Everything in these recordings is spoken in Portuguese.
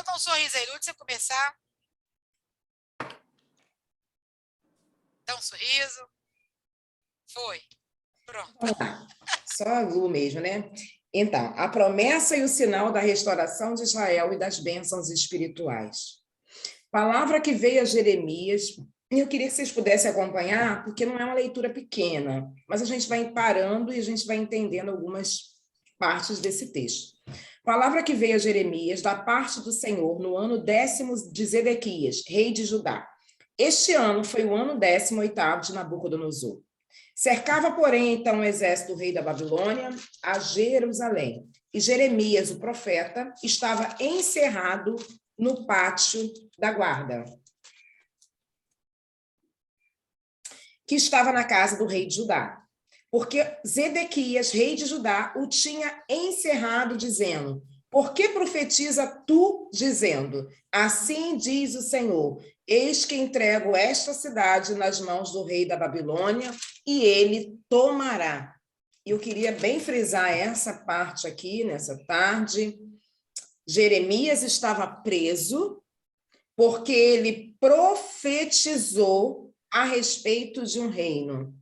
Então dá um sorriso aí, Lúcia, você começar. Dá um sorriso. Foi. Pronto. Vamos lá. Só a Lu mesmo, né? Então, a promessa e o sinal da restauração de Israel e das bênçãos espirituais. Palavra que veio a Jeremias. Eu queria que vocês pudessem acompanhar, porque não é uma leitura pequena, mas a gente vai parando e a gente vai entendendo algumas partes desse texto. Palavra que veio a Jeremias da parte do Senhor no ano 10º de Zedequias, rei de Judá. Este ano foi o ano 18º de Nabucodonosor. Cercava, porém, então o exército do rei da Babilônia a Jerusalém. E Jeremias, o profeta, estava encerrado no pátio da guarda, que estava na casa do rei de Judá. Porque Zedequias, rei de Judá, o tinha encerrado, dizendo: por que profetiza tu, dizendo: assim diz o Senhor, eis que entrego esta cidade nas mãos do rei da Babilônia, e ele tomará. E eu queria bem frisar essa parte aqui, nessa tarde. Jeremias estava preso porque ele profetizou a respeito de um reino.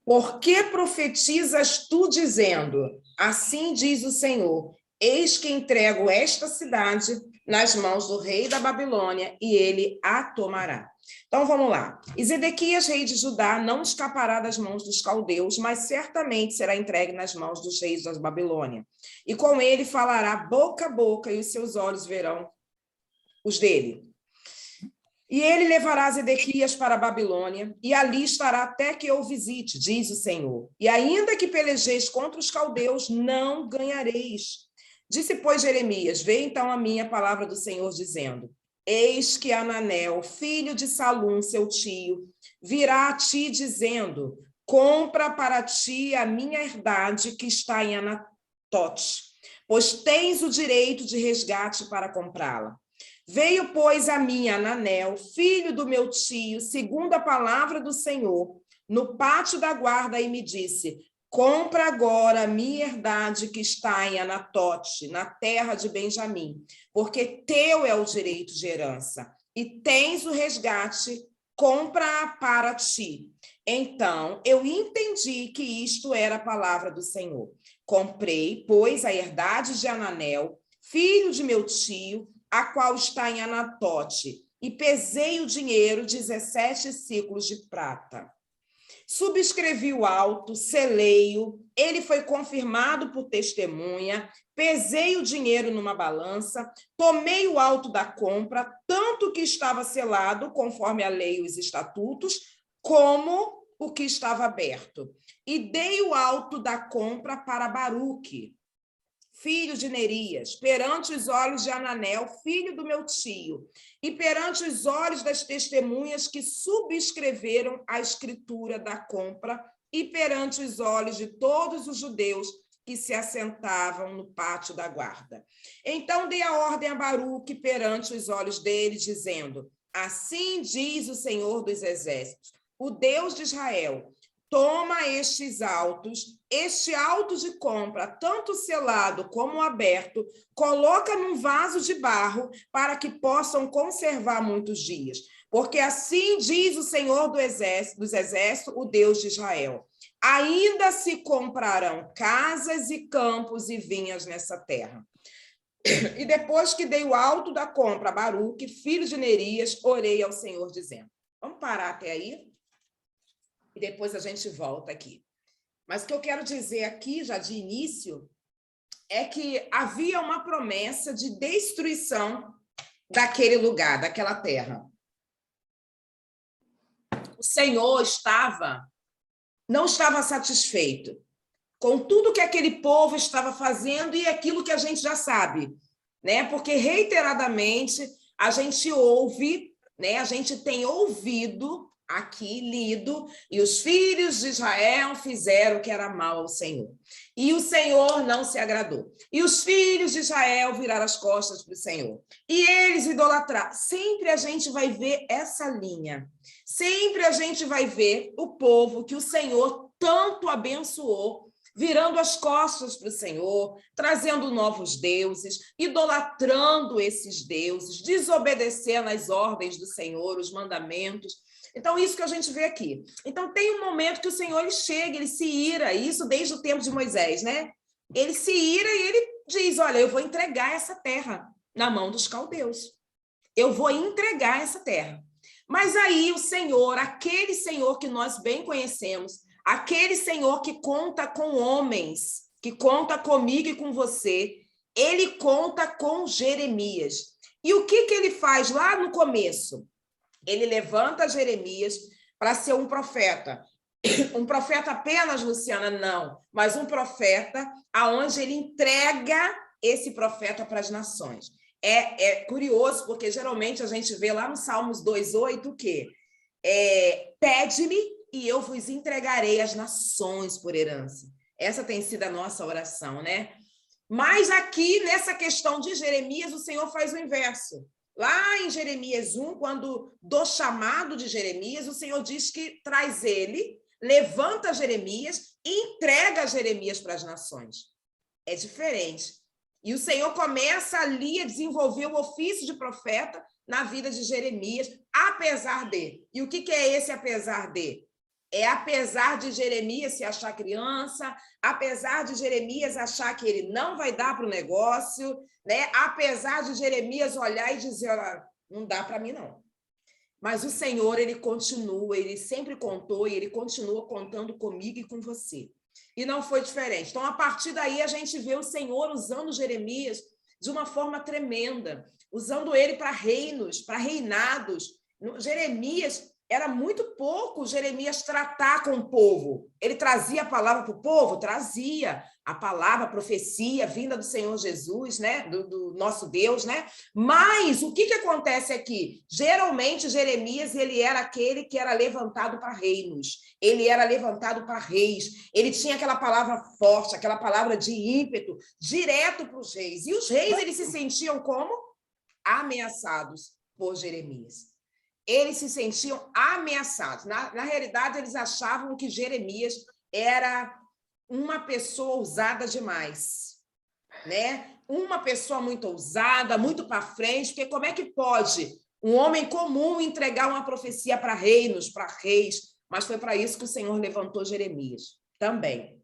Por que profetizas tu, dizendo: assim diz o Senhor, eis que entrego esta cidade nas mãos do rei da Babilônia, e ele a tomará. Então, vamos lá. E Zedequias, rei de Judá, não escapará das mãos dos caldeus, mas certamente será entregue nas mãos dos reis da Babilônia. E com ele falará boca a boca, e os seus olhos verão os dele. E ele levará Zedequias para a Babilônia, e ali estará até que eu visite, diz o Senhor. E ainda que pelejeis contra os caldeus, não ganhareis. Disse, pois, Jeremias: veio então a minha palavra do Senhor, dizendo: eis que Ananel, filho de Salum, seu tio, virá a ti, dizendo: compra para ti a minha herdade que está em Anatote, pois tens o direito de resgate para comprá-la. Veio, pois, a mim, Ananel, filho do meu tio, segundo a palavra do Senhor, no pátio da guarda, e me disse: compra agora a minha herdade que está em Anatote, na terra de Benjamim, porque teu é o direito de herança, e tens o resgate, compra-a para ti. Então, eu entendi que isto era a palavra do Senhor. Comprei, pois, a herdade de Ananel, filho de meu tio, a qual está em Anatote, e pesei o dinheiro, 17 ciclos de prata. Subscrevi o auto, selei-o, ele foi confirmado por testemunha, pesei o dinheiro numa balança, tomei o auto da compra, tanto que estava selado, conforme a lei e os estatutos, como o que estava aberto. E dei o auto da compra para Baruque, filho de Nerias, perante os olhos de Ananel, filho do meu tio, e perante os olhos das testemunhas que subscreveram a escritura da compra, e perante os olhos de todos os judeus que se assentavam no pátio da guarda. Então dei a ordem a Baruque perante os olhos dele, dizendo: assim diz o Senhor dos Exércitos, o Deus de Israel: toma estes autos, este auto de compra, tanto selado como aberto, coloca num vaso de barro para que possam conservar muitos dias. Porque assim diz o Senhor dos Exércitos, o Deus de Israel: ainda se comprarão casas e campos e vinhas nessa terra. E depois que dei o auto da compra a Baruque, filho de Nerias, orei ao Senhor, dizendo: vamos parar até aí? E depois a gente volta aqui. Mas o que eu quero dizer aqui, já de início, é que havia uma promessa de destruição daquele lugar, daquela terra. O Senhor não estava satisfeito com tudo que aquele povo estava fazendo e aquilo que a gente já sabe, né? Porque reiteradamente a gente ouve, né? A gente tem ouvido aqui, lido, e os filhos de Israel fizeram o que era mal ao Senhor. E o Senhor não se agradou. E os filhos de Israel viraram as costas para o Senhor. E eles idolatraram. Sempre a gente vai ver essa linha. Sempre a gente vai ver o povo que o Senhor tanto abençoou virando as costas para o Senhor, trazendo novos deuses, idolatrando esses deuses, desobedecendo às ordens do Senhor, os mandamentos. Então, isso que a gente vê aqui. Então, tem um momento que o Senhor ele chega, ele se ira, isso desde o tempo de Moisés, né? Ele se ira e ele diz, olha, eu vou entregar essa terra na mão dos caldeus. Eu vou entregar essa terra. Mas aí o Senhor, aquele Senhor que nós bem conhecemos, aquele Senhor que conta com homens, que conta comigo e com você, ele conta com Jeremias. E o que ele faz lá no começo? Ele levanta Jeremias para ser um profeta. Um profeta apenas, Luciana? Não, mas um profeta aonde ele entrega esse profeta para as nações. É curioso, porque geralmente a gente vê lá no Salmos 2:8 o quê? Pede-me e eu vos entregarei as nações por herança. Essa tem sido a nossa oração, né? Mas aqui, nessa questão de Jeremias, o Senhor faz o inverso. Lá em Jeremias 1, quando do chamado de Jeremias, o Senhor diz que traz ele, levanta Jeremias e entrega Jeremias para as nações. É diferente. E o Senhor começa ali a desenvolver o ofício de profeta na vida de Jeremias, apesar de. E o que é esse apesar de? É apesar de Jeremias se achar criança, apesar de Jeremias achar que ele não vai dar para o negócio, né? Apesar de Jeremias olhar e dizer, olha, não dá para mim, não. Mas o Senhor, ele continua, ele sempre contou e ele continua contando comigo e com você. E não foi diferente. Então, a partir daí, a gente vê o Senhor usando Jeremias de uma forma tremenda, usando ele para reinos, para reinados. Jeremias, era muito pouco Jeremias tratar com o povo. Ele trazia a palavra para o povo? Trazia a palavra, a profecia, vinda do Senhor Jesus, né? Do nosso Deus, né? Mas o que acontece aqui? Geralmente, Jeremias, ele era aquele que era levantado para reinos. Ele era levantado para reis. Ele tinha aquela palavra forte, aquela palavra de ímpeto, direto para os reis. E os reis, eles se sentiam como? Ameaçados por Jeremias. Eles se sentiam ameaçados. Na realidade, eles achavam que Jeremias era uma pessoa ousada demais, né? Uma pessoa muito ousada, muito para frente, porque como é que pode um homem comum entregar uma profecia para reinos, para reis? Mas foi para isso que o Senhor levantou Jeremias também.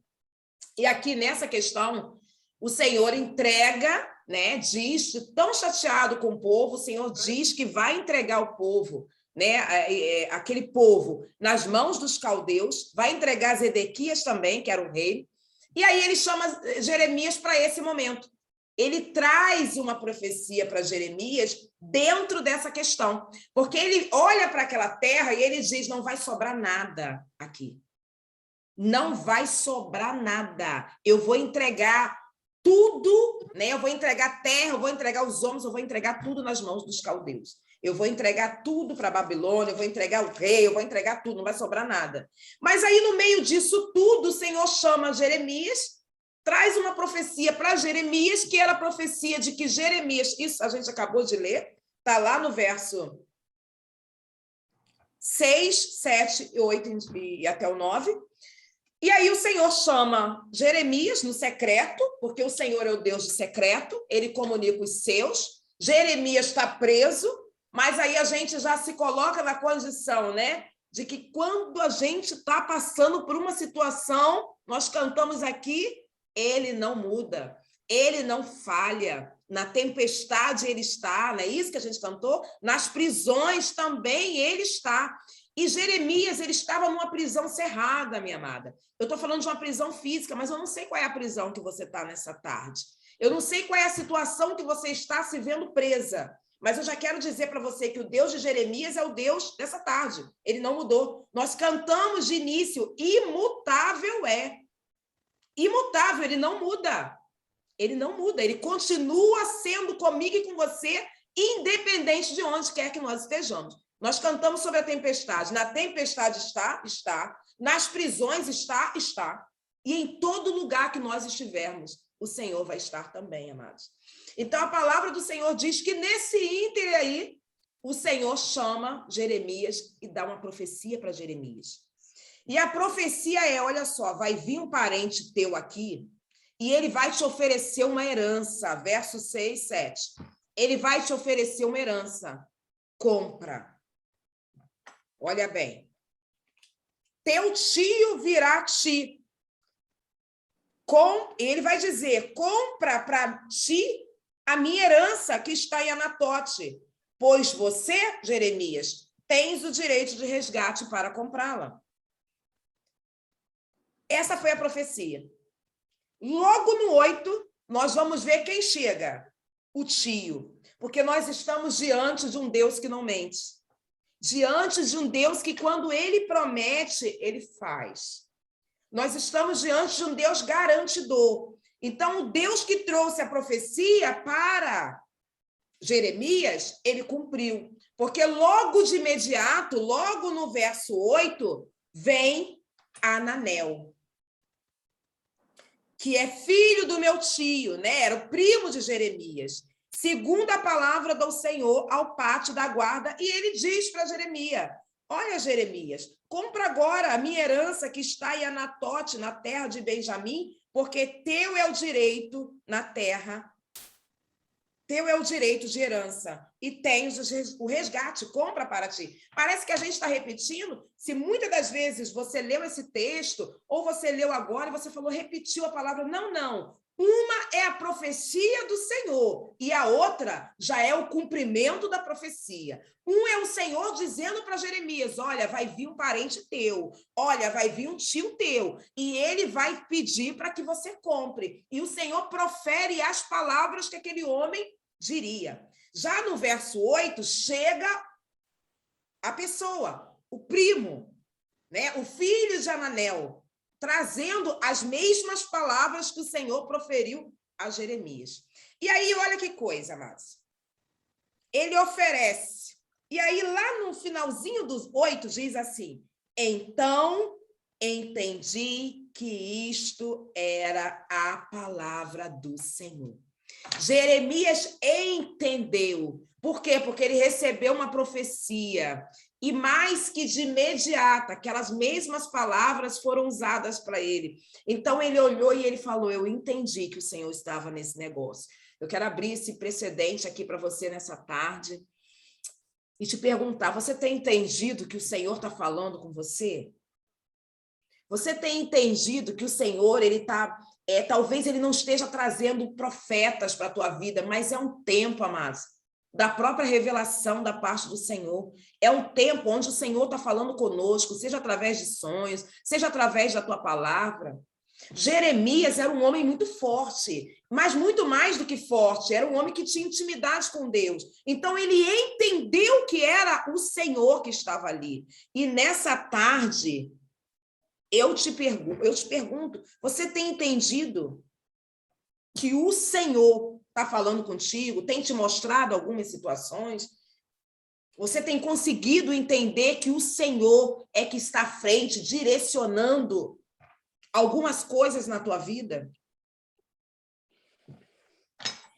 E aqui nessa questão, o Senhor entrega, né? Diz, tão chateado com o povo, o Senhor diz que vai entregar o povo, né? Aquele povo nas mãos dos caldeus, vai entregar Zedequias também, que era o rei, e aí ele chama Jeremias para esse momento. Ele traz uma profecia para Jeremias dentro dessa questão, porque ele olha para aquela terra e ele diz, não vai sobrar nada aqui. Não vai sobrar nada. Eu vou entregar tudo, né? Eu vou entregar terra, eu vou entregar os homens, eu vou entregar tudo nas mãos dos caldeus. Eu vou entregar tudo para a Babilônia, eu vou entregar o rei, eu vou entregar tudo, não vai sobrar nada. Mas aí, no meio disso tudo, o Senhor chama Jeremias, traz uma profecia para Jeremias, que era a profecia de que Jeremias, isso a gente acabou de ler, está lá no verso 6, 7, 8 e até o 9. E aí o Senhor chama Jeremias no secreto, porque o Senhor é o Deus de secreto, ele comunica os seus. Jeremias está preso, mas aí a gente já se coloca na condição, né, de que quando a gente está passando por uma situação, nós cantamos aqui, ele não muda, ele não falha. Na tempestade ele está, não é isso que a gente cantou? Nas prisões também ele está. E Jeremias, ele estava numa prisão cerrada, minha amada. Eu estou falando de uma prisão física, mas eu não sei qual é a prisão que você está nessa tarde. Eu não sei qual é a situação que você está se vendo presa. Mas eu já quero dizer para você que o Deus de Jeremias é o Deus dessa tarde. Ele não mudou. Nós cantamos de início, imutável é. Imutável, ele não muda. Ele não muda, ele continua sendo comigo e com você, independente de onde quer que nós estejamos. Nós cantamos sobre a tempestade. Na tempestade está. Nas prisões está. E em todo lugar que nós estivermos, o Senhor vai estar também, amados. Então, a palavra do Senhor diz que nesse íntere aí, o Senhor chama Jeremias e dá uma profecia para Jeremias. E a profecia é, olha só, vai vir um parente teu aqui e ele vai te oferecer uma herança, verso 6, 7. Ele vai te oferecer uma herança. Compra. Olha bem. Teu tio virá a ti. Ele vai dizer, compra para ti a minha herança que está em Anatote, pois você, Jeremias, tens o direito de resgate para comprá-la. Essa foi a profecia. Logo no 8, nós vamos ver quem chega. O tio. Porque nós estamos diante de um Deus que não mente. Diante de um Deus que, quando ele promete, ele faz. Nós estamos diante de um Deus garantidor. Então, o Deus que trouxe a profecia para Jeremias, ele cumpriu. Porque logo de imediato, logo no verso 8, vem Ananel, que é filho do meu tio, né? Era o primo de Jeremias. Segundo a palavra do Senhor, ao pátio da guarda, e ele diz para Jeremias, olha, Jeremias, compra agora a minha herança que está em Anatote, na terra de Benjamim, porque teu é o direito na terra, teu é o direito de herança, e tens o resgate, compra para ti. Parece que a gente está repetindo, se muitas das vezes você leu esse texto, ou você leu agora e você falou, repetiu a palavra, não. Uma é a profecia do Senhor e a outra já é o cumprimento da profecia. Um é o Senhor dizendo para Jeremias, olha, vai vir um parente teu, olha, vai vir um tio teu, e ele vai pedir para que você compre. E o Senhor profere as palavras que aquele homem diria. Já no verso 8, chega a pessoa, o primo, né? O filho de Ananel, trazendo as mesmas palavras que o Senhor proferiu a Jeremias. E aí, olha que coisa, amados. Ele oferece. E aí, lá no finalzinho dos 8, diz assim, então entendi que isto era a palavra do Senhor. Jeremias entendeu. Por quê? Porque ele recebeu uma profecia. E mais que de imediato, aquelas mesmas palavras foram usadas para ele. Então, ele olhou e ele falou, eu entendi que o Senhor estava nesse negócio. Eu quero abrir esse precedente aqui para você nessa tarde e te perguntar, você tem entendido que o Senhor está falando com você? Você tem entendido que o Senhor, ele está... talvez ele não esteja trazendo profetas para a tua vida, mas é um tempo, amados, da própria revelação da parte do Senhor. É um tempo onde o Senhor está falando conosco, seja através de sonhos, seja através da tua palavra. Jeremias era um homem muito forte, mas muito mais do que forte, era um homem que tinha intimidade com Deus. Então, ele entendeu que era o Senhor que estava ali. E nessa tarde, eu te pergunto, você tem entendido que o Senhor está falando contigo, tem te mostrado algumas situações? Você tem conseguido entender que o Senhor é que está à frente, direcionando algumas coisas na tua vida?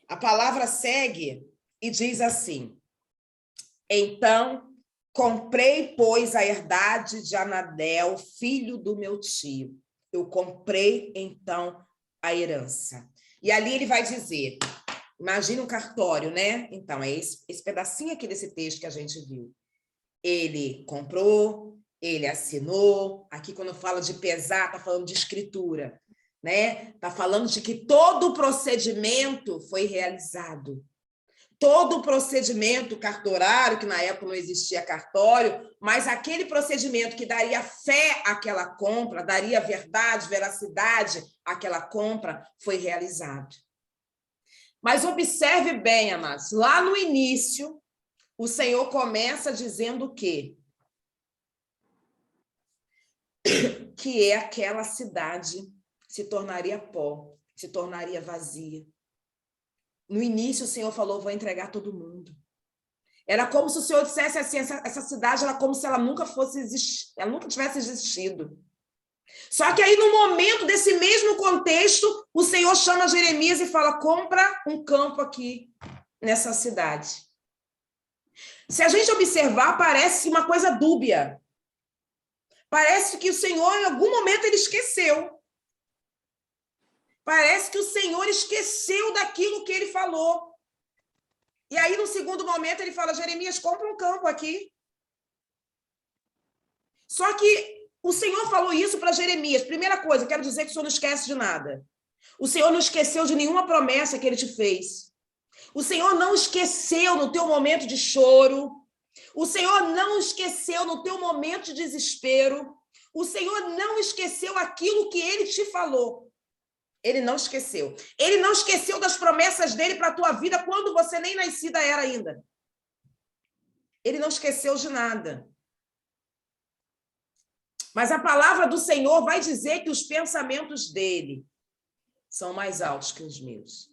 A palavra segue e diz assim, então, comprei, pois, a herdade de Ananel, filho do meu tio. Eu comprei, então, a herança. E ali ele vai dizer, imagina um cartório, né? Então, é esse pedacinho aqui desse texto que a gente viu. Ele comprou, ele assinou. Aqui, quando fala de pesar, está falando de escritura, né? Está falando de que todo o procedimento foi realizado. Todo o procedimento cartorário, que na época não existia cartório, mas aquele procedimento que daria fé àquela compra, daria verdade, veracidade àquela compra, foi realizado. Mas observe bem, amados, lá no início, o Senhor começa dizendo o quê? Que aquela cidade se tornaria pó, se tornaria vazia. No início, o Senhor falou, vou entregar todo mundo. Era como se o Senhor dissesse assim, essa cidade era como se ela nunca fosse existir, ela nunca tivesse existido. Só que aí, no momento desse mesmo contexto, o Senhor chama Jeremias e fala, compra um campo aqui nessa cidade. Se a gente observar, parece uma coisa dúbia. Parece que o Senhor, em algum momento, ele esqueceu. Parece que o Senhor esqueceu daquilo que ele falou. E aí, no segundo momento, ele fala, Jeremias, compra um campo aqui. Só que o Senhor falou isso para Jeremias. Primeira coisa, quero dizer que o Senhor não esquece de nada. O Senhor não esqueceu de nenhuma promessa que ele te fez. O Senhor não esqueceu no teu momento de choro. O Senhor não esqueceu no teu momento de desespero. O Senhor não esqueceu aquilo que ele te falou. Ele não esqueceu. Ele não esqueceu das promessas dele para a tua vida quando você nem nascida era ainda. Ele não esqueceu de nada. Mas a palavra do Senhor vai dizer que os pensamentos dele são mais altos que os meus.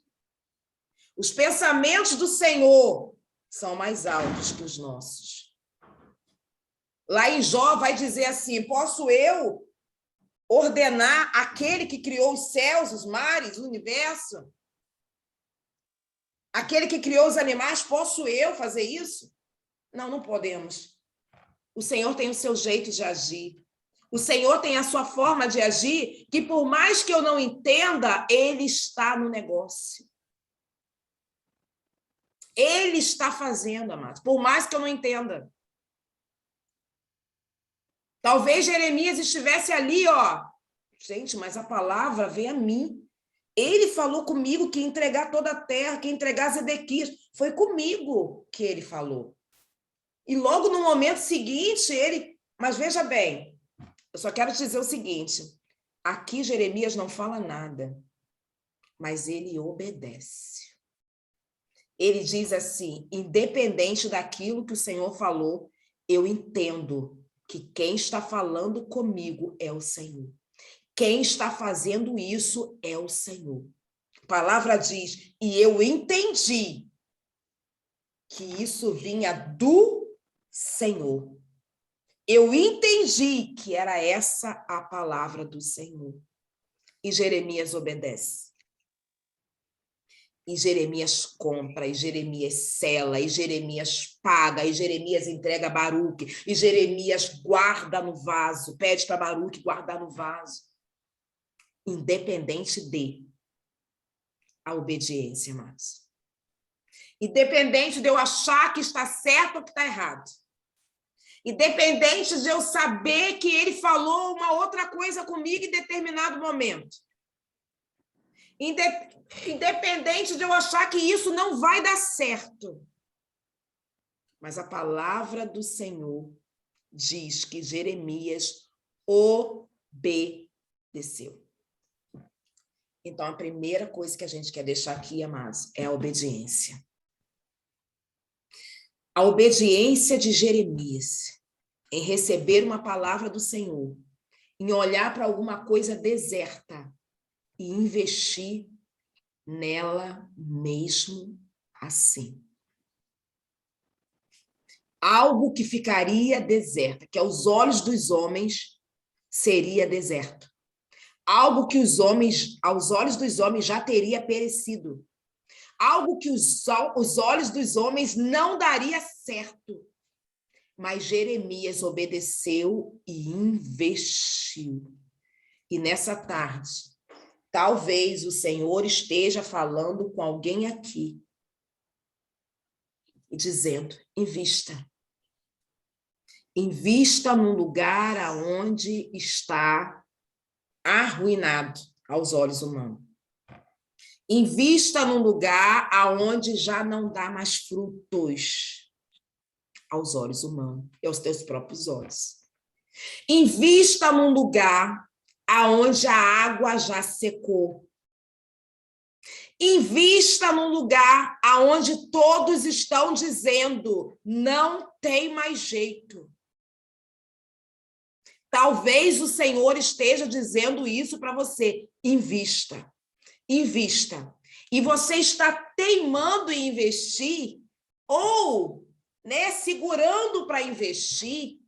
Os pensamentos do Senhor são mais altos que os nossos. Lá em Jó vai dizer assim, posso eu ordenar aquele que criou os céus, os mares, o universo? Aquele que criou os animais, posso eu fazer isso? Não, não podemos. O Senhor tem o seu jeito de agir. O Senhor tem a sua forma de agir, que por mais que eu não entenda, ele está no negócio. Ele está fazendo, amados, por mais que eu não entenda. Talvez Jeremias estivesse ali, ó. Gente, mas a palavra vem a mim. Ele falou comigo que ia entregar toda a terra, que ia entregar Zedequias. Foi comigo que ele falou. E logo no momento seguinte, ele... Mas veja bem, eu só quero te dizer o seguinte. Aqui Jeremias não fala nada, mas ele obedece. Ele diz assim, independente daquilo que o Senhor falou, eu entendo que quem está falando comigo é o Senhor. Quem está fazendo isso é o Senhor. A palavra diz, e eu entendi que isso vinha do Senhor. Eu entendi que era essa a palavra do Senhor. E Jeremias obedece. E Jeremias compra, e Jeremias sela, e Jeremias paga, e Jeremias entrega a Baruque, e Jeremias guarda no vaso, pede para Baruque guardar no vaso. Independente de a obediência, amados. Independente de eu achar que está certo ou que está errado. Independente de eu saber que ele falou uma outra coisa comigo em determinado momento. Independente de eu achar que isso não vai dar certo. Mas a palavra do Senhor diz que Jeremias obedeceu. Então, a primeira coisa que a gente quer deixar aqui, amados, é a obediência. A obediência de Jeremias em receber uma palavra do Senhor, em olhar para alguma coisa deserta e investir nela mesmo assim. Algo que ficaria deserta, que aos olhos dos homens seria deserto. Algo que aos olhos dos homens já teria perecido. Algo que os olhos dos homens não daria certo. Mas Jeremias obedeceu e investiu. E nessa tarde, talvez o Senhor esteja falando com alguém aqui e dizendo, invista. Invista num lugar aonde está arruinado aos olhos humanos. Invista num lugar aonde já não dá mais frutos aos olhos humanos e aos teus próprios olhos. Invista num lugar aonde a água já secou. Invista num lugar aonde todos estão dizendo, não tem mais jeito. Talvez o Senhor esteja dizendo isso para você. Invista. Invista. E você está teimando em investir ou, segurando para investir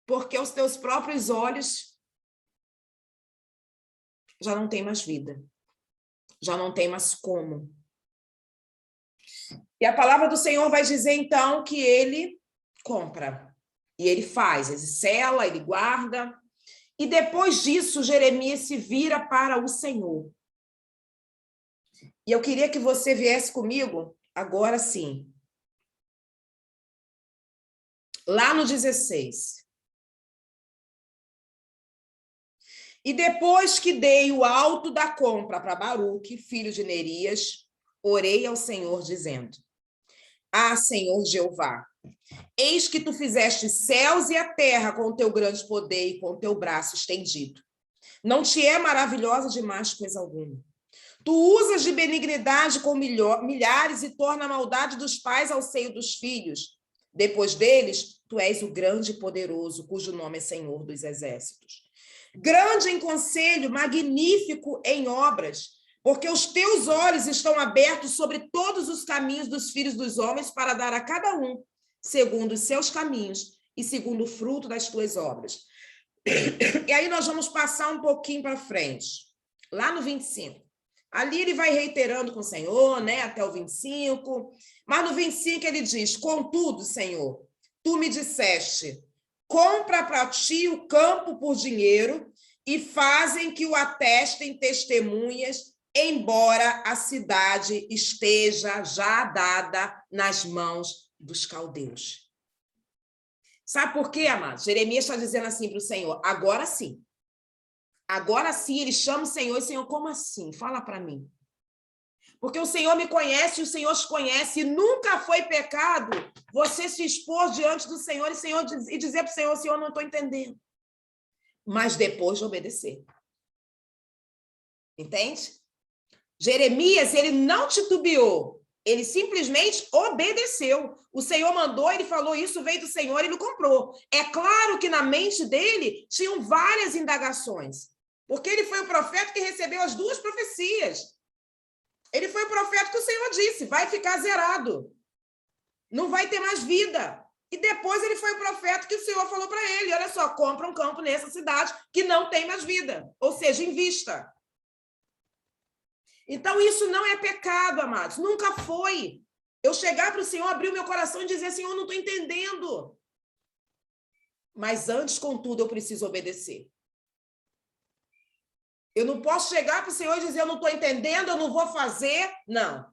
porque os teus próprios olhos já não tem mais vida. Já não tem mais como. E a palavra do Senhor vai dizer, então, que ele compra. E ele faz, ele sela, ele guarda. E depois disso, Jeremias se vira para o Senhor. E eu queria que você viesse comigo, agora sim. Lá no 16. E depois que dei o alto da compra para Baruque, filho de Nerias, orei ao Senhor, dizendo: Ah, Senhor Jeová, eis que tu fizeste céus e a terra com o teu grande poder e com o teu braço estendido. Não te é maravilhosa demais coisa alguma. Tu usas de benignidade com milhares e torna a maldade dos pais ao seio dos filhos. Depois deles, tu és o grande e poderoso, cujo nome é Senhor dos Exércitos. Grande em conselho, magnífico em obras, porque os teus olhos estão abertos sobre todos os caminhos dos filhos dos homens para dar a cada um, segundo os seus caminhos e segundo o fruto das tuas obras. E aí nós vamos passar um pouquinho para frente, lá no 25. Ali ele vai reiterando com o Senhor, né, até o 25, mas no 25 ele diz: Contudo, Senhor, tu me disseste, compra para ti o campo por dinheiro e fazem que o atestem testemunhas, embora a cidade esteja já dada nas mãos dos caldeus. Sabe por quê, amados? Jeremias está dizendo assim para o Senhor: agora sim. Agora sim, ele chama o Senhor, e Senhor, como assim? Fala para mim. Porque o Senhor me conhece, e o Senhor te conhece, e nunca foi pecado você se expor diante do Senhor e dizer para o Senhor: Senhor, não estou entendendo. Mas depois de obedecer. Entende? Jeremias, ele não titubeou, ele simplesmente obedeceu. O Senhor mandou, ele falou, isso veio do Senhor, ele comprou. É claro que na mente dele tinham várias indagações, porque ele foi o profeta que recebeu as duas profecias. Ele foi o profeta que o Senhor disse: vai ficar zerado, não vai ter mais vida. E depois ele foi o profeta que o Senhor falou para ele: olha só, compra um campo nessa cidade que não tem mais vida, ou seja, invista. Então, isso não é pecado, amados, nunca foi. Eu chegar para o Senhor, abrir o meu coração e dizer: Senhor, não estou entendendo. Mas antes, contudo, eu preciso obedecer. Eu não posso chegar para o Senhor e dizer: eu não estou entendendo, eu não vou fazer. Não.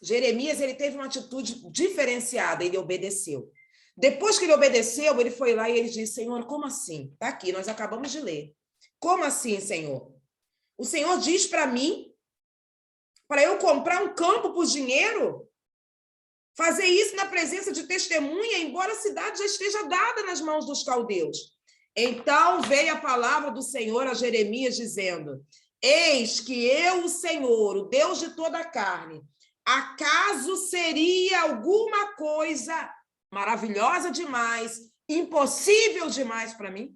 Jeremias, ele teve uma atitude diferenciada, ele obedeceu. Depois que ele obedeceu, ele foi lá e ele disse: Senhor, como assim? Está aqui, nós acabamos de ler. Como assim, Senhor? O Senhor diz para mim, para eu comprar um campo por dinheiro, fazer isso na presença de testemunha, embora a cidade já esteja dada nas mãos dos caldeus. Então veio a palavra do Senhor a Jeremias, dizendo: eis que eu, o Senhor, o Deus de toda a carne, acaso seria alguma coisa maravilhosa demais, impossível demais para mim?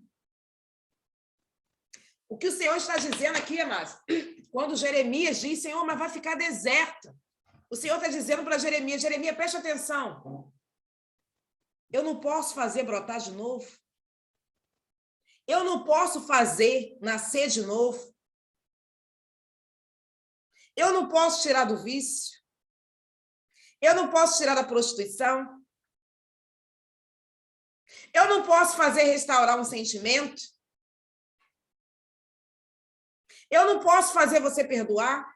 O que o Senhor está dizendo aqui, amados, quando Jeremias diz: Senhor, mas vai ficar deserta. O Senhor está dizendo para Jeremias: Jeremias, preste atenção. Eu não posso fazer brotar de novo. Eu não posso fazer nascer de novo. Eu não posso tirar do vício. Eu não posso tirar da prostituição. Eu não posso fazer restaurar um sentimento. Eu não posso fazer você perdoar.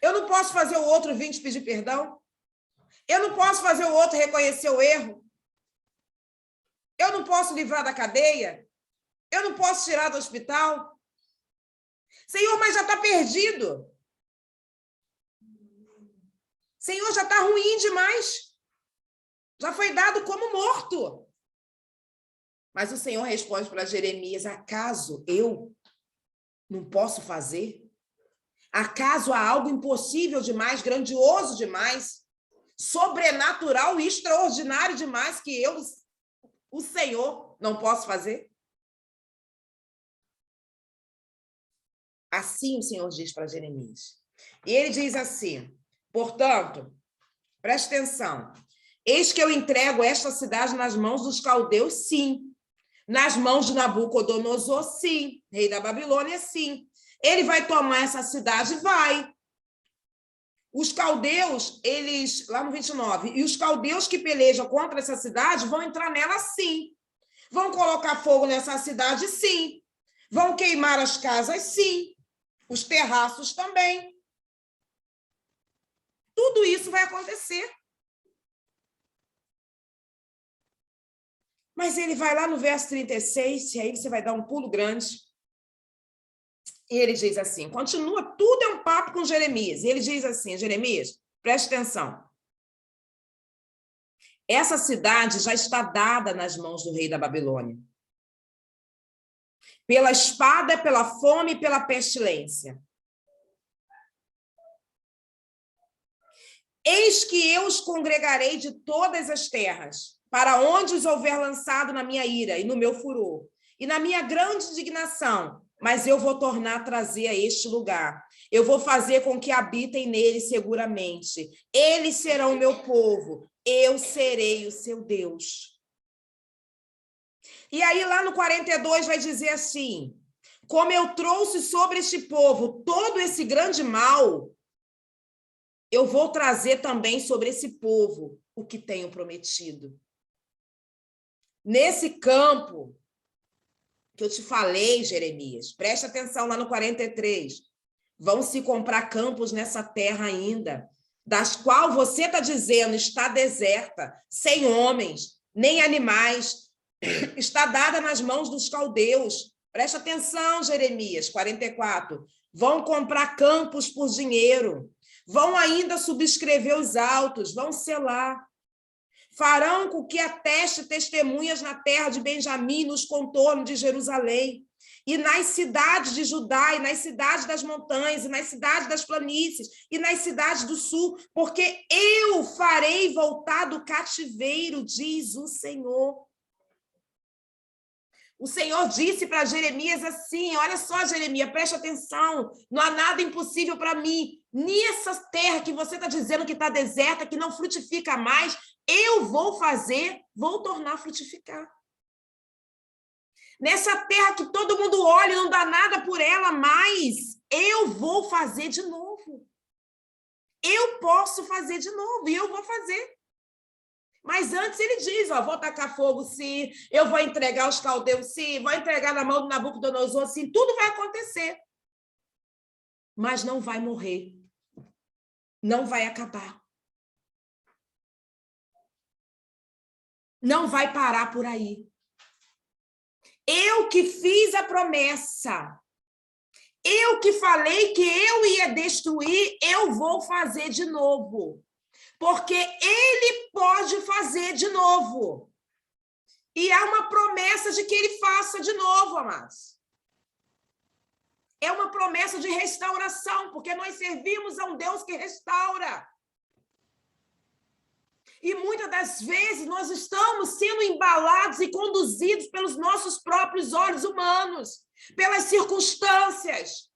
Eu não posso fazer o outro vir te pedir perdão. Eu não posso fazer o outro reconhecer o erro. Eu não posso livrar da cadeia. Eu não posso tirar do hospital. Senhor, mas já está perdido. Senhor, já está ruim demais. Já foi dado como morto. Mas o Senhor responde para Jeremias: acaso eu não posso fazer? Acaso há algo impossível demais, grandioso demais, sobrenatural e extraordinário demais que eu, o Senhor, não posso fazer? Assim o Senhor diz para Jeremias. E ele diz assim: portanto, preste atenção, eis que eu entrego esta cidade nas mãos dos caldeus, sim. Nas mãos de Nabucodonosor, sim. Rei da Babilônia, sim. Ele vai tomar essa cidade? Vai. Os caldeus, eles, lá no 29, e os caldeus que pelejam contra essa cidade vão entrar nela sim. Vão colocar fogo nessa cidade, sim. Vão queimar as casas, sim. Os terraços também. Tudo isso vai acontecer. Mas ele vai lá no verso 36, e aí você vai dar um pulo grande. E ele diz assim, continua, tudo é um papo com Jeremias. E ele diz assim, Jeremias, preste atenção. Essa cidade já está dada nas mãos do rei da Babilônia. Pela espada, pela fome e pela pestilência. Eis que eu os congregarei de todas as terras, para onde os houver lançado na minha ira e no meu furor, e na minha grande indignação, mas eu vou tornar a trazer a este lugar. Eu vou fazer com que habitem nele seguramente. Eles serão o meu povo, eu serei o seu Deus. E aí, lá no 42, vai dizer assim, como eu trouxe sobre este povo todo esse grande mal, eu vou trazer também sobre esse povo o que tenho prometido. Nesse campo que eu te falei, Jeremias, presta atenção lá no 43, vão se comprar campos nessa terra ainda, das qual você está dizendo está deserta, sem homens, nem animais, está dada nas mãos dos caldeus. Presta atenção, Jeremias, 44. Vão comprar campos por dinheiro, vão ainda subscrever os autos, vão selar. Farão com que ateste testemunhas na terra de Benjamim, nos contornos de Jerusalém, e nas cidades de Judá, e nas cidades das montanhas, e nas cidades das planícies, e nas cidades do sul, porque eu farei voltar do cativeiro, diz o Senhor. O Senhor disse para Jeremias assim, olha só, Jeremias, preste atenção, não há nada impossível para mim. Nessa terra que você está dizendo que está deserta, que não frutifica mais, eu vou fazer, vou tornar a frutificar. Nessa terra que todo mundo olha e não dá nada por ela mais, eu vou fazer de novo. Eu posso fazer de novo e eu vou fazer. Mas antes ele diz, ó, vou tacar fogo sim, eu vou entregar os caldeus sim, vou entregar na mão do Nabucodonosor sim, tudo vai acontecer. Mas não vai morrer. Não vai acabar. Não vai parar por aí. Eu que fiz a promessa. Eu que falei que eu ia destruir, eu vou fazer de novo. Porque ele pode fazer de novo. E há uma promessa de que ele faça de novo, amados. É uma promessa de restauração, porque nós servimos a um Deus que restaura. E muitas das vezes nós estamos sendo embalados e conduzidos pelos nossos próprios olhos humanos, pelas circunstâncias.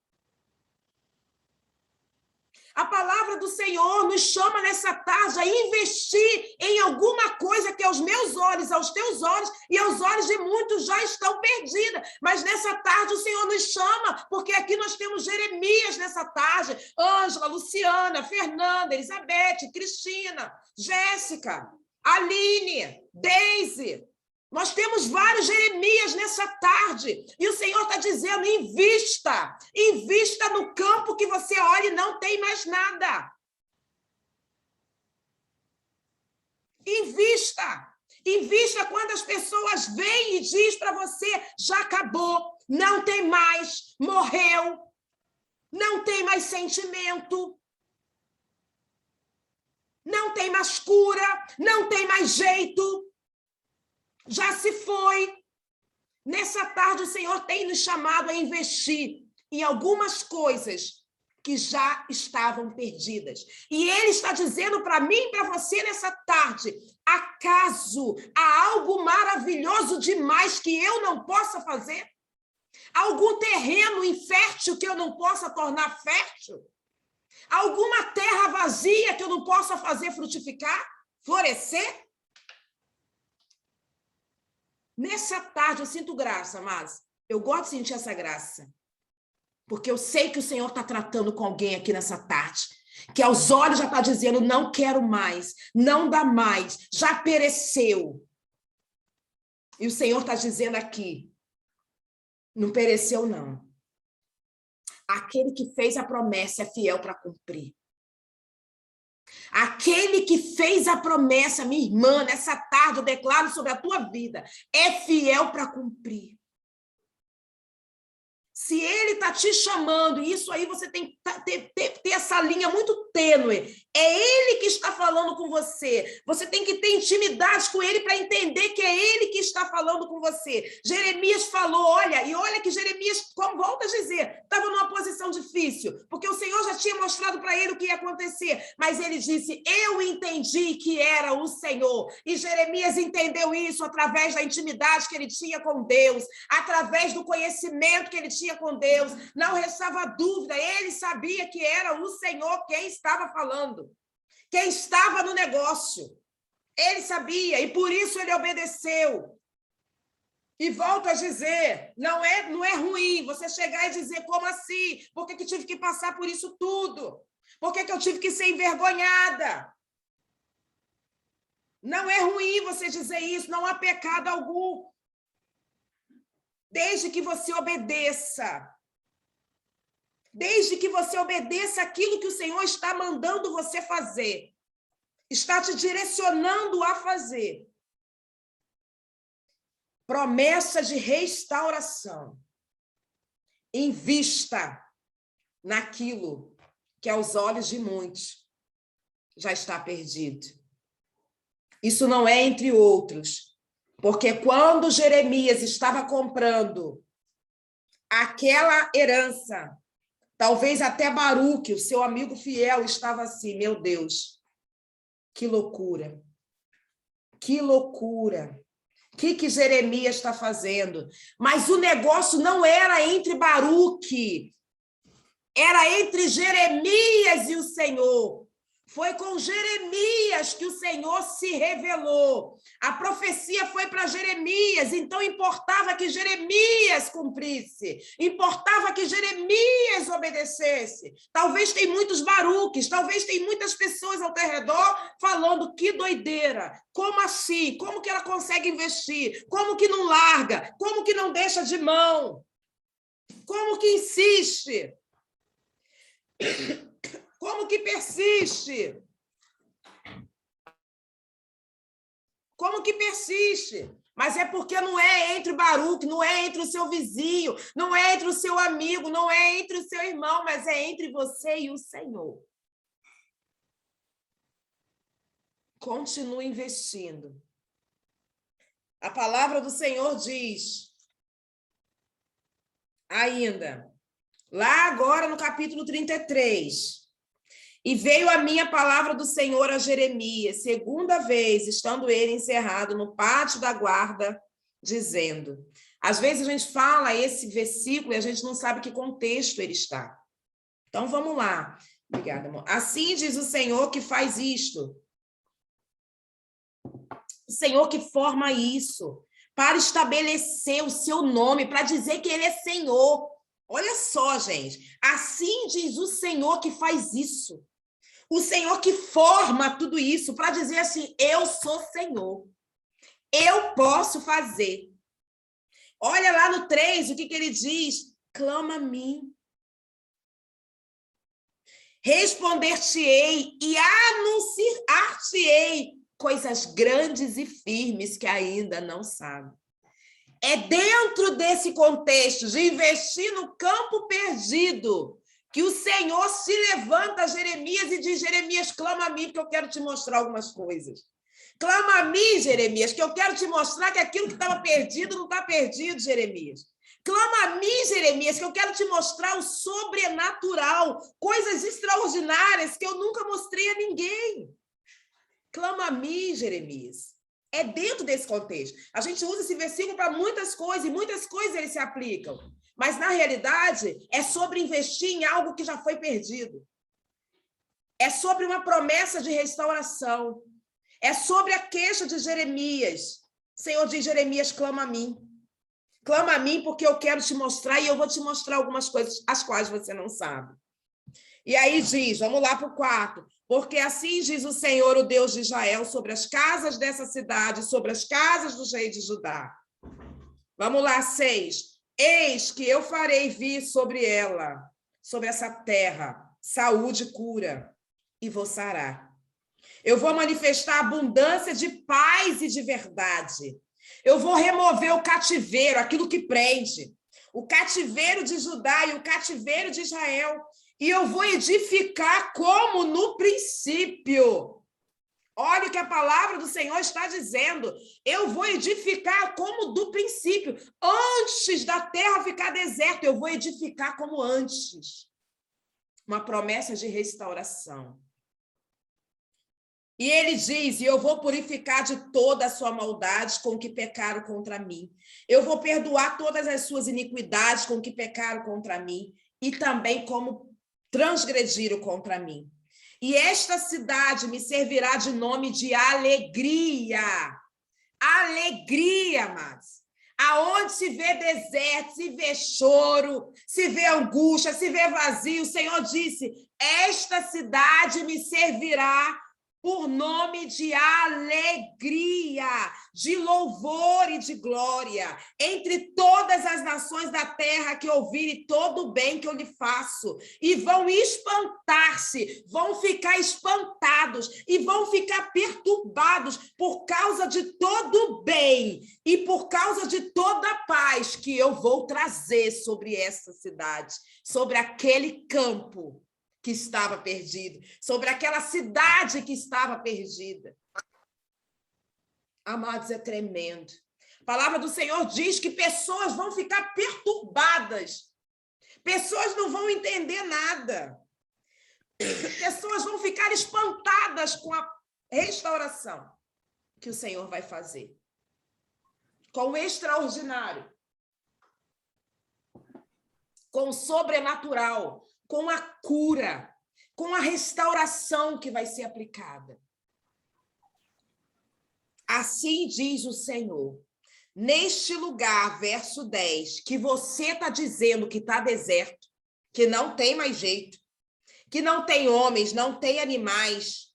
A palavra do Senhor nos chama nessa tarde a investir em alguma coisa que aos meus olhos, aos teus olhos e aos olhos de muitos já estão perdidas. Mas nessa tarde o Senhor nos chama, porque aqui nós temos Jeremias nessa tarde, Ângela, Luciana, Fernanda, Elizabeth, Cristina, Jéssica, Aline, Deise. Nós temos vários Jeremias nessa tarde. E o Senhor está dizendo, invista. Invista no campo que você olha e não tem mais nada. Invista. Invista quando as pessoas vêm e dizem para você, já acabou, não tem mais, morreu, não tem mais sentimento, não tem mais cura, não tem mais jeito. Já se foi. Nessa tarde, o Senhor tem nos chamado a investir em algumas coisas que já estavam perdidas. E Ele está dizendo para mim e para você nessa tarde, acaso há algo maravilhoso demais que eu não possa fazer? Algum terreno infértil que eu não possa tornar fértil? Alguma terra vazia que eu não possa fazer frutificar, florescer? Nessa tarde eu sinto graça, mas eu gosto de sentir essa graça, porque eu sei que o Senhor está tratando com alguém aqui nessa tarde. que aos olhos já está dizendo, não quero mais, não dá mais, já pereceu. E o Senhor está dizendo aqui, não pereceu não. Aquele que fez a promessa é fiel para cumprir. Aquele que fez a promessa, minha irmã, nessa tarde eu declaro sobre a tua vida, é fiel para cumprir. Se ele está te chamando, isso aí você tem que ter essa linha muito tênue. É ele que está falando com você. Você tem que ter intimidade com ele para entender que é ele que está falando com você. Jeremias falou, olha, e olha que Jeremias, como volta a dizer, estava numa posição difícil, porque o Senhor já tinha mostrado para ele o que ia acontecer. Mas ele disse, eu entendi que era o Senhor. E Jeremias entendeu isso através da intimidade que ele tinha com Deus, através do conhecimento que ele tinha com Deus, não restava dúvida, ele sabia que era o Senhor quem estava falando, quem estava no negócio, ele sabia, e por isso ele obedeceu. E volto a dizer, não é ruim você chegar e dizer, como assim? Por que tive que passar por isso tudo? Por que eu tive que ser envergonhada? Não é ruim você dizer isso, não há pecado algum. Desde que você obedeça. Desde que você obedeça aquilo que o Senhor está mandando você fazer. Está te direcionando a fazer. Promessa de restauração. Invista naquilo que aos olhos de muitos já está perdido. Isso não é entre outros. Porque quando Jeremias estava comprando aquela herança, talvez até Baruque, o seu amigo fiel, estava assim, meu Deus, que loucura, que loucura. O que Jeremias está fazendo? Mas o negócio não era entre Baruque, era entre Jeremias e o Senhor. Foi com Jeremias que o Senhor se revelou. A profecia foi para Jeremias, então importava que Jeremias cumprisse, importava que Jeremias obedecesse. Talvez tem muitos baruques, talvez tem muitas pessoas ao teu redor falando que doideira, como assim? Como que ela consegue investir? Como que não larga? Como que não deixa de mão? Como que insiste? Como que persiste? Como que persiste? Mas é porque não é entre Baruque, não é entre o seu vizinho, não é entre o seu amigo, não é entre o seu irmão, mas é entre você e o Senhor. Continue investindo. A palavra do Senhor diz, ainda, lá agora no capítulo 33, e veio a minha palavra do Senhor a Jeremias, segunda vez, estando ele encerrado no pátio da guarda, dizendo. Às vezes a gente fala esse versículo e a gente não sabe que contexto ele está. Então vamos lá. Obrigada, amor. Assim diz o Senhor que faz isto. O Senhor que forma isso, para estabelecer o seu nome, para dizer que ele é Senhor. Olha só, gente. Assim diz o Senhor que faz isso. O Senhor que forma tudo isso para dizer assim, eu sou Senhor. Eu posso fazer. Olha lá no 3, o que ele diz? Clama a mim. Responder-te-ei e anunciar-te-ei coisas grandes e firmes que ainda não sabe. É dentro desse contexto de investir no campo perdido que o Senhor se levanta a Jeremias e diz, Jeremias, clama a mim, que eu quero te mostrar algumas coisas. Clama a mim, Jeremias, que eu quero te mostrar que aquilo que estava perdido não está perdido, Jeremias. Clama a mim, Jeremias, que eu quero te mostrar o sobrenatural, coisas extraordinárias que eu nunca mostrei a ninguém. Clama a mim, Jeremias. É dentro desse contexto. A gente usa esse versículo para muitas coisas, e muitas coisas eles se aplicam. Mas, na realidade, é sobre investir em algo que já foi perdido. É sobre uma promessa de restauração. É sobre a queixa de Jeremias. O Senhor diz, Jeremias, clama a mim. Clama a mim porque eu quero te mostrar e eu vou te mostrar algumas coisas as quais você não sabe. E aí diz, vamos lá para o 4. Porque assim diz o Senhor, o Deus de Israel, sobre as casas dessa cidade, sobre as casas dos reis de Judá. Vamos lá, 6. Eis que eu farei vir sobre ela, sobre essa terra, saúde e cura, e vos sará. Eu vou manifestar abundância de paz e de verdade. Eu vou remover o cativeiro, aquilo que prende. O cativeiro de Judá e o cativeiro de Israel. E eu vou edificar como no princípio. Olha o que a palavra do Senhor está dizendo. Eu vou edificar como do princípio. Antes da terra ficar deserta, eu vou edificar como antes. Uma promessa de restauração. E ele diz, e eu vou purificar de toda a sua maldade com que pecaram contra mim. Eu vou perdoar todas as suas iniquidades com que pecaram contra mim. E também como transgrediram contra mim. E esta cidade me servirá de nome de alegria. Alegria, amados. Aonde se vê deserto, se vê choro, se vê angústia, se vê vazio, o Senhor disse, esta cidade me servirá por nome de alegria, de louvor e de glória, entre todas as nações da terra que ouvirem todo o bem que eu lhe faço, e vão espantar-se, vão ficar espantados, e vão ficar perturbados por causa de todo o bem, e por causa de toda a paz que eu vou trazer sobre essa cidade, sobre aquele campo que estava perdido, sobre aquela cidade que estava perdida. Amados, é tremendo. A palavra do Senhor diz que pessoas vão ficar perturbadas, pessoas não vão entender nada, pessoas vão ficar espantadas com a restauração que o Senhor vai fazer, com o extraordinário, com o sobrenatural, com a cura, com a restauração que vai ser aplicada. Assim diz o Senhor, neste lugar, verso 10, que você está dizendo que está deserto, que não tem mais jeito, que não tem homens, não tem animais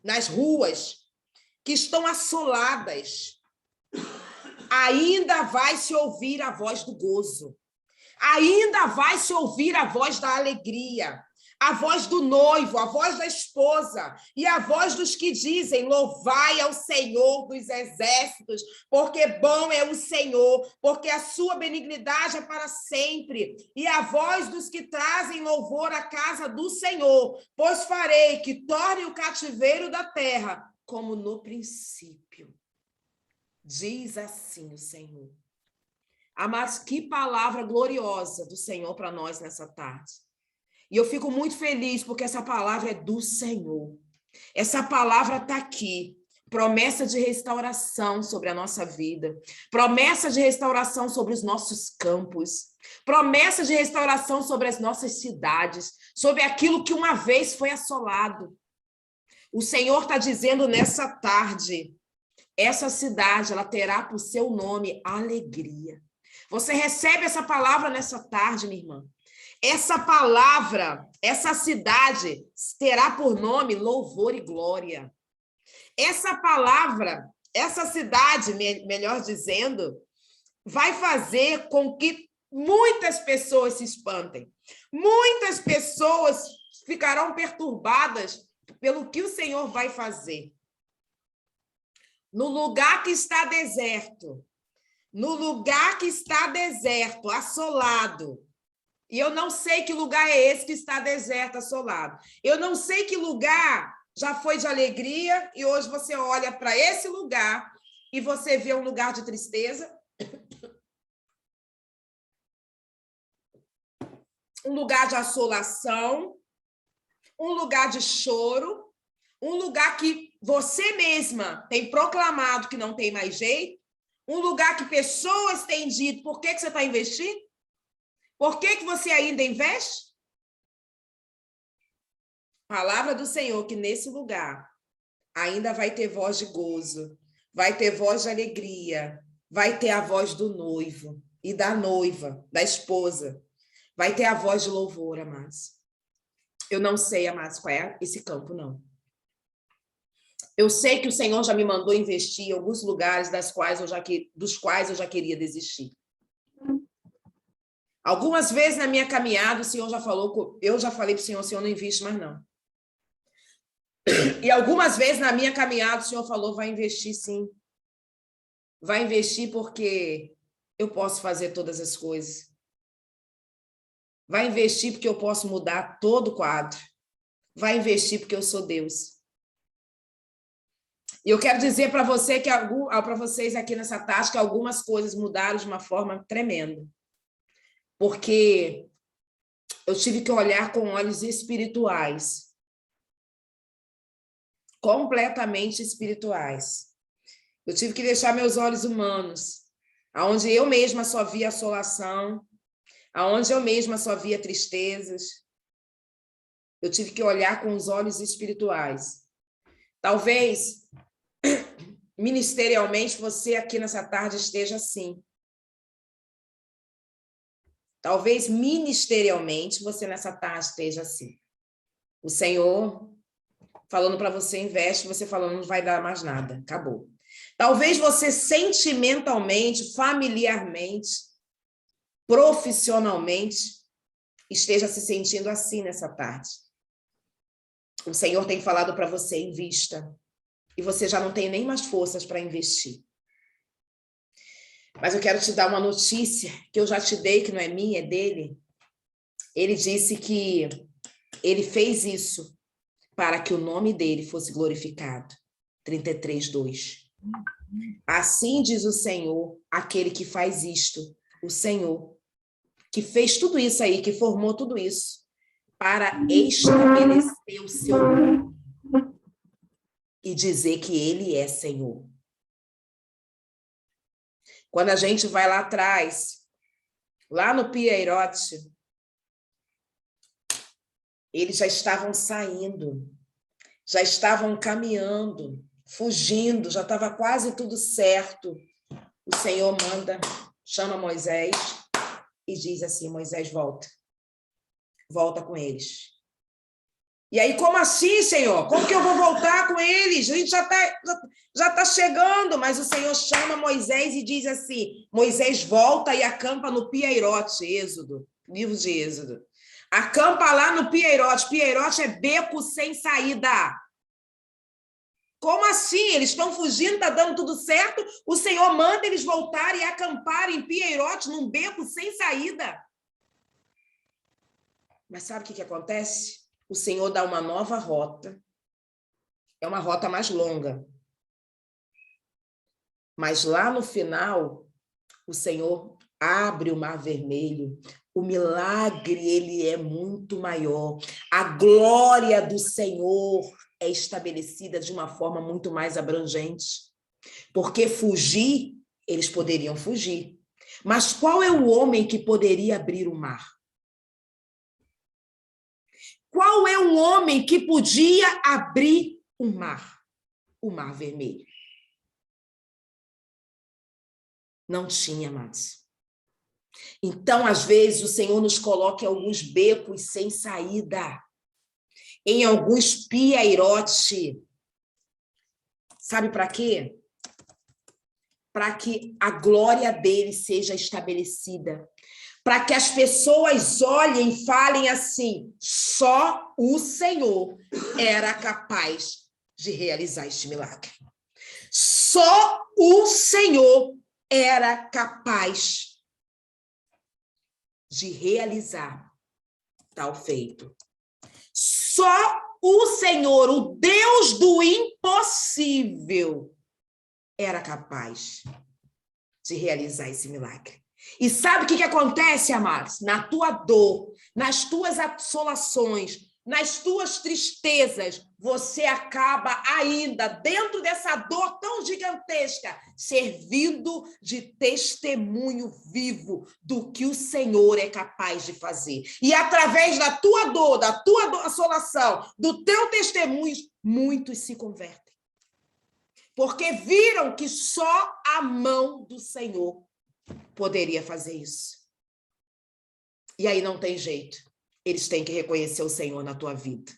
nas ruas, que estão assoladas, ainda vai se ouvir a voz do gozo. Ainda vai se ouvir a voz da alegria, a voz do noivo, a voz da esposa e a voz dos que dizem, louvai ao Senhor dos exércitos, porque bom é o Senhor, porque a sua benignidade é para sempre. E a voz dos que trazem louvor à casa do Senhor, pois farei que torne o cativeiro da terra como no princípio. Diz assim o Senhor. Amados, que palavra gloriosa do Senhor para nós nessa tarde. E eu fico muito feliz porque essa palavra é do Senhor. Essa palavra está aqui. Promessa de restauração sobre a nossa vida. Promessa de restauração sobre os nossos campos. Promessa de restauração sobre as nossas cidades. Sobre aquilo que uma vez foi assolado. O Senhor está dizendo nessa tarde, essa cidade, ela terá por seu nome alegria. Você recebe essa palavra nessa tarde, minha irmã. Essa palavra, essa cidade terá por nome louvor e glória. Essa palavra, essa cidade, melhor dizendo, vai fazer com que muitas pessoas se espantem. Muitas pessoas ficarão perturbadas pelo que o Senhor vai fazer. No lugar que está deserto, assolado. E eu não sei que lugar é esse que está deserto, assolado. Eu não sei que lugar já foi de alegria e hoje você olha para esse lugar e você vê um lugar de tristeza, um lugar de assolação, um lugar de choro, um lugar que você mesma tem proclamado que não tem mais jeito, um lugar que pessoas têm dito, por que você está investindo? Por que você ainda investe? Palavra do Senhor que nesse lugar ainda vai ter voz de gozo, vai ter voz de alegria, vai ter a voz do noivo e da noiva, da esposa, vai ter a voz de louvor, amados. Eu não sei, amados, qual é esse campo, não. Eu sei que o Senhor já me mandou investir em alguns lugares dos quais eu já queria desistir. Algumas vezes na minha caminhada, o Senhor já falou, eu já falei para o Senhor não investe mais, não. E algumas vezes na minha caminhada, o Senhor falou, vai investir sim. Vai investir porque eu posso fazer todas as coisas. Vai investir porque eu posso mudar todo o quadro. Vai investir porque eu sou Deus. E eu quero dizer para você para vocês aqui nessa tarde que algumas coisas mudaram de uma forma tremenda. Porque eu tive que olhar com olhos espirituais. Completamente espirituais. Eu tive que deixar meus olhos humanos, aonde eu mesma só via assolação, aonde eu mesma só via tristezas. Eu tive que olhar com os olhos espirituais. Talvez, ministerialmente, você aqui nessa tarde esteja assim. Talvez, ministerialmente, você nessa tarde esteja assim. O Senhor falando para você, investe, você falando, não vai dar mais nada, acabou. Talvez você sentimentalmente, familiarmente, profissionalmente, esteja se sentindo assim nessa tarde. O Senhor tem falado para você, invista. E você já não tem nem mais forças para investir. Mas eu quero te dar uma notícia que eu já te dei, que não é minha, é dele. Ele disse que ele fez isso para que o nome dele fosse glorificado. 33:2. Assim diz o Senhor, aquele que faz isto, o Senhor, que fez tudo isso aí, que formou tudo isso, para estabelecer o seu nome e dizer que ele é Senhor. Quando a gente vai lá atrás, lá no Pieirote, eles já estavam saindo, já estavam caminhando, fugindo, já estava quase tudo certo. O Senhor manda, chama Moisés e diz assim, Moisés, volta. Volta com eles. E aí, como assim, Senhor? Como que eu vou voltar com eles? A gente já tá chegando, mas o Senhor chama Moisés e diz assim, Moisés volta e acampa no Pieirote, Êxodo, livro de Êxodo. Acampa lá no Pieirote. Pieirote é beco sem saída. Como assim? Eles estão fugindo, está dando tudo certo, o Senhor manda eles voltarem e acamparem em Pieirote, num beco sem saída. Mas sabe o que acontece? O Senhor dá uma nova rota. É uma rota mais longa. Mas lá no final, o Senhor abre o Mar Vermelho. O milagre, ele é muito maior. A glória do Senhor é estabelecida de uma forma muito mais abrangente. Porque fugir, eles poderiam fugir. Mas qual é o homem que poderia abrir o mar? Qual é o homem que podia abrir o Mar Vermelho? Não tinha, amados. Então, às vezes, o Senhor nos coloca em alguns becos sem saída, em alguns pieirotes. Sabe para quê? Para que a glória dele seja estabelecida. Para que as pessoas olhem e falem assim, só o Senhor era capaz de realizar este milagre. Só o Senhor era capaz de realizar tal feito. Só o Senhor, o Deus do impossível, era capaz de realizar esse milagre. E sabe o que acontece, amados? Na tua dor, nas tuas assolações, nas tuas tristezas, você acaba ainda, dentro dessa dor tão gigantesca, servindo de testemunho vivo do que o Senhor é capaz de fazer. E através da tua dor, assolação, do teu testemunho, muitos se convertem. Porque viram que só a mão do Senhor poderia fazer isso. E aí não tem jeito. Eles têm que reconhecer o Senhor na tua vida.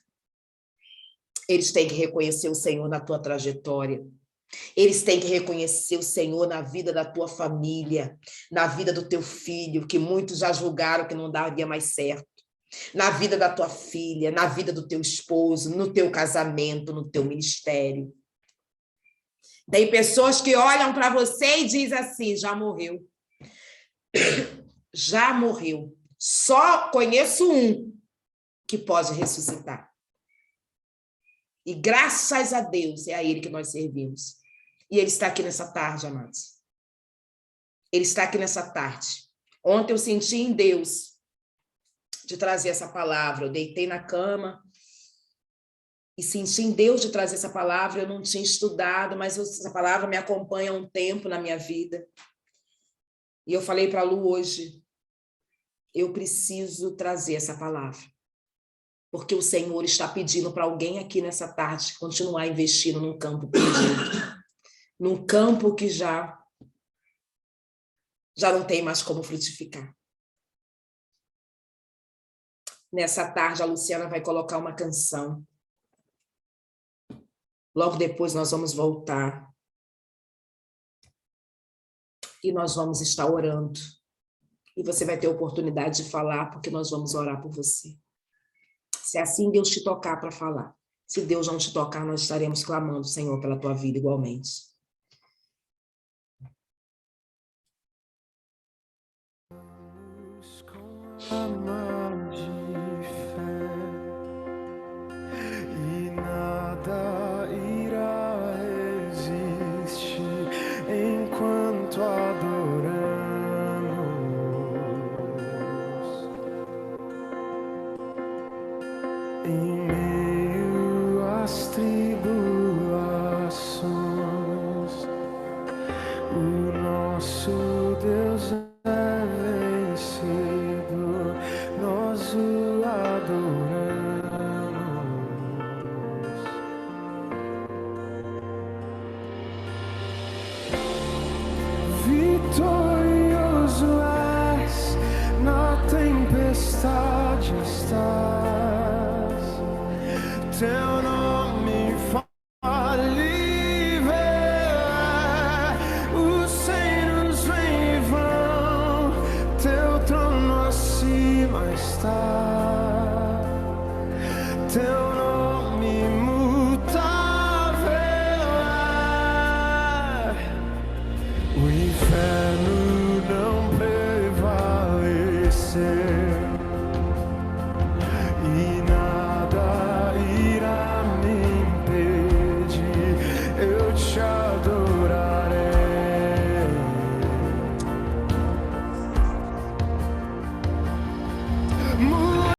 Eles têm que reconhecer o Senhor na tua trajetória. Eles têm que reconhecer o Senhor na vida da tua família, na vida do teu filho, que muitos já julgaram que não daria mais certo, na vida da tua filha, na vida do teu esposo, no teu casamento, no teu ministério. Tem pessoas que olham para você e dizem assim, já morreu. Já morreu. Só conheço um que pode ressuscitar. E graças a Deus é a Ele que nós servimos. E Ele está aqui nessa tarde, amados. Ele está aqui nessa tarde. Ontem eu senti em Deus de trazer essa palavra. Eu deitei na cama e senti em Deus de trazer essa palavra. Eu não tinha estudado, mas essa palavra me acompanha há um tempo na minha vida. E eu falei para a Lu hoje, eu preciso trazer essa palavra. Porque o Senhor está pedindo para alguém aqui nessa tarde continuar investindo num campo perdido. Num campo que já não tem mais como frutificar. Nessa tarde, a Luciana vai colocar uma canção. Logo depois, nós vamos voltar. E nós vamos estar orando. E você vai ter a oportunidade de falar, porque nós vamos orar por você. Se assim Deus te tocar para falar. Se Deus não te tocar, nós estaremos clamando, Senhor, pela tua vida igualmente. Com mão de fé, e nada irá resistir enquanto adoramos. Em meio às tribulações, o nosso Deus é vencido, nós o adoramos. Vitorioso és, na tempestade estás.